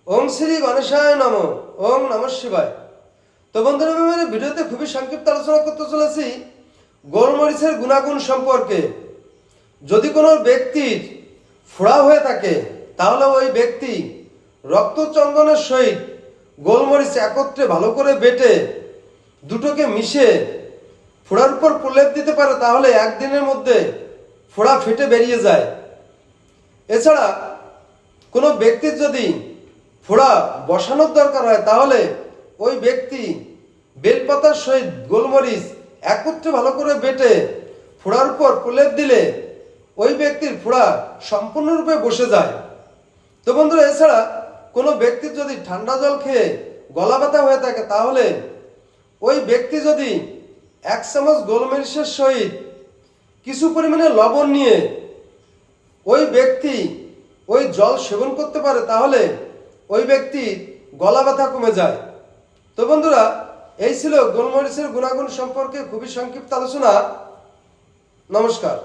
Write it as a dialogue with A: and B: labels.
A: ওম শ্রী গণেশায় নম। ওম নমঃ শিবায়। তো বন্ধুরা, আমি ভিডিওতে খুবই সংক্ষিপ্ত আলোচনা করতে চলেছি গোলমরিচের গুণাগুণ সম্পর্কে। যদি কোনো ব্যক্তির ফোড়া হয়ে থাকে তাহলে ওই ব্যক্তি রক্তচন্দনের সহিত গোলমরিচ একত্রে ভালো করে বেটে দুটোকে মিশে ফোড়ার উপর প্রলেপ দিতে পারে, তাহলে একদিনের মধ্যে ফোড়া ফেটে বেরিয়ে যায়। এছাড়া কোনো ব্যক্তির যদি ফোড়া বসানোর দরকার হয় তাহলে ওই ব্যক্তি বেলপাতার সহিত গোলমরিচ একত্রে ভালো করে বেটে ফোড়ার উপর প্রলেপ দিলে ওই ব্যক্তির ফোড়া সম্পূর্ণরূপে বসে যায়। তো বন্ধুরা, এছাড়া কোনো ব্যক্তির যদি ঠান্ডা জল খেয়ে গলা ব্যথা হয়ে থাকে তাহলে ওই ব্যক্তি যদি 1 চামচ গোলমরিচের সহিত কিছু পরিমাণে লবণ নিয়ে ওই ব্যক্তি ওই জল সেবন করতে পারে তাহলে ওই ব্যক্তির গলা ব্যথা কমে যায়। তো বন্ধুরা, এই ছিল গোলমরিচের গুণাগুণ সম্পর্কে খুবই সংক্ষিপ্ত আলোচনা। নমস্কার।